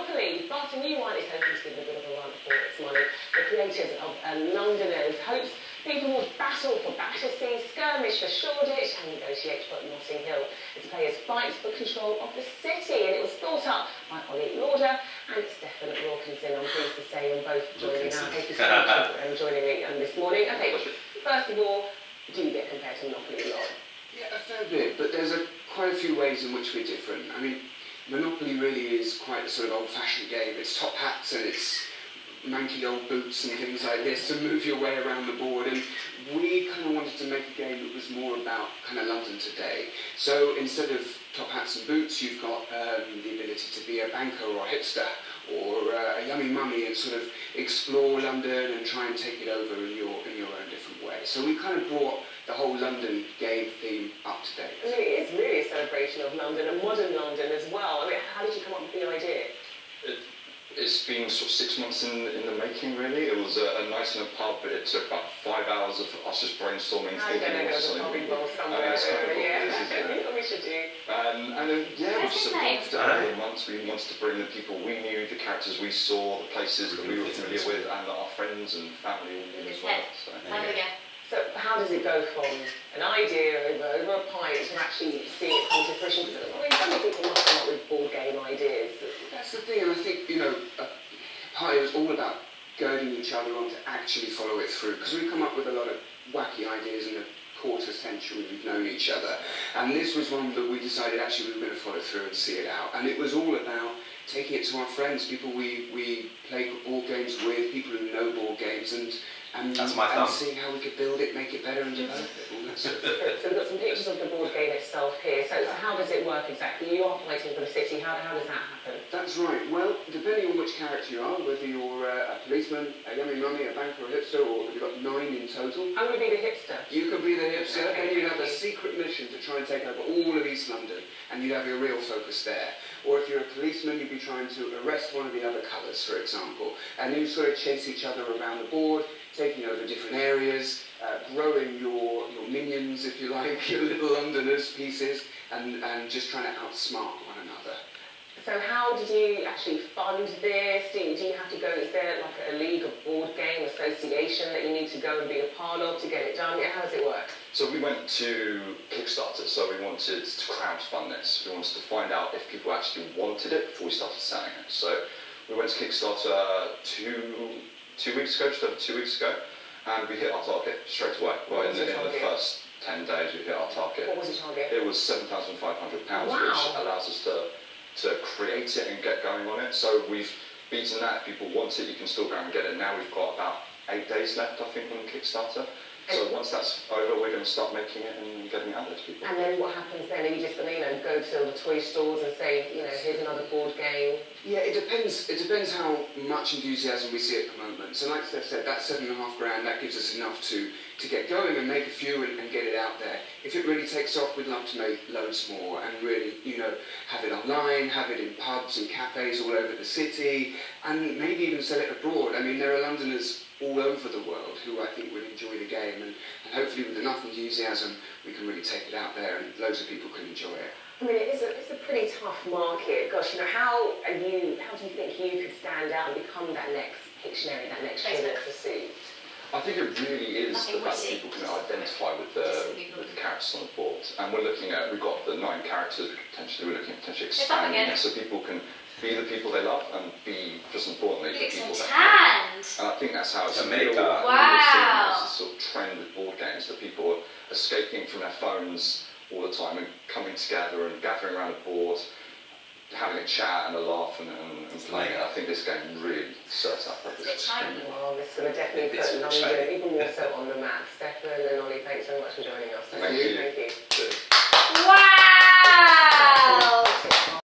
Monopoly, but a new one is hoping to give a bit of a run for its money. The creators of Londoners hopes people will battle for Battersea, skirmish for Shoreditch and negotiate for Notting Hill. Its players fight for control of the city, and it was thought up by Ollie Lauder and Stephen Wilkinson. I'm pleased to say you're both joining now. Thank you so much for joining me this morning. Okay, first of all, do you get compared to Monopoly a lot? Yeah, a fair bit, but there's quite a few ways in which we're different. I mean, Monopoly really is quite a sort of old-fashioned game. It's top hats and it's manky old boots and things like this to move your way around the board, and we kind of wanted to make a game that was more about kind of London today. So instead of top hats and boots, you've got the ability to be a banker or a hipster or a yummy mummy and sort of explore London and try and take it over in your own different way. So we kind of brought the whole London game theme up to date. I mean, it is really a celebration of London and modern London as well. I mean, how did you come up with the idea? It's been sort of 6 months in the making, really. It was a night in a pub, but it took about 5 hours of us just brainstorming, thinking of something. We should do. And then, yeah, we just evolved over the months. We wanted to bring the people we knew, the characters we saw, the places that we were familiar with, and that our friends and family all knew as well. So how does it go from an idea over a pint to actually seeing it come to fruition? Because I mean, so many people must come up with board game ideas. That's the thing, and I think, you know, part of it was all about goading each other on to actually follow it through, because we've come up with a lot of wacky ideas in the quarter century we've known each other, and this was one that we decided actually we were going to follow through and see it out. And it was all about taking it to our friends, people we play board games with, people who know board games, and seeing how we could build it, make it better and develop it, all that sort of thing. So we've got some pictures of the board game itself here. So how does it work exactly? You are fighting for the city. How does that happen? That's right. Well, depending on which character you are, whether you're a policeman, a yummy mummy, a banker, or a hipster, or you've got 9 in total. I'm going to be the hipster. You could be the hipster, and you'd have a secret mission to try and take over all of East London, and you'd have your real focus there. Or if you're a policeman, you'd be trying to arrest one of the other colours, for example, and you sort of chase each other around the board, taking over different areas, growing your minions, if you like, your little Londoners pieces, and just trying to outsmart one another. So how did you actually fund this? Do you have to go, is there like a league of board game association that you need to go and be a part of to get it done? How does it work? So we went to Kickstarter, so we wanted to crowdfund this. We wanted to find out if people actually wanted it before we started selling it. So we went to Kickstarter two weeks ago, just over 2 weeks ago, and we hit our target straight away. Well, in the first 10 days we hit our target. What was the target? It was £7,500, wow. Which allows us to create it and get going on it. So we've beaten that. If people want it, you can still go and get it. Now we've got about 8 days left, I think, on Kickstarter. So once that's over, we're going to start making it and getting it out there to people. And then what happens then? Are you just going to, go to the toy stores and say, here's another board game? Yeah, it depends. It depends how much enthusiasm we see at the moment. So like Steph said, that £7,500, that gives us enough to get going and make a few and get it out there. If it really takes off, we'd love to make loads more and really, have it online, have it in pubs and cafes all over the city, and maybe even sell it abroad. I mean, there are Londoners all over the world who I think would enjoy the game, and hopefully with enough enthusiasm we can really take it out there and loads of people can enjoy it. I mean, it's a pretty tough market. Gosh, how do you think you could stand out and become that next Pictionary, that next Shoreditch Pursuit? I think it really is the fact that people can identify with the characters on the board, and we've got the 9 characters. We're looking at potentially expanding it so people can be the people they love and be, just importantly, the people they love. And I think that's how it's made. Wow! It's a sort of trend with board games that people are escaping from their phones all the time and coming together and gathering around a board, having a chat and a laugh and playing it. I think this game really serves that purpose. Well, it's going to definitely put London even more so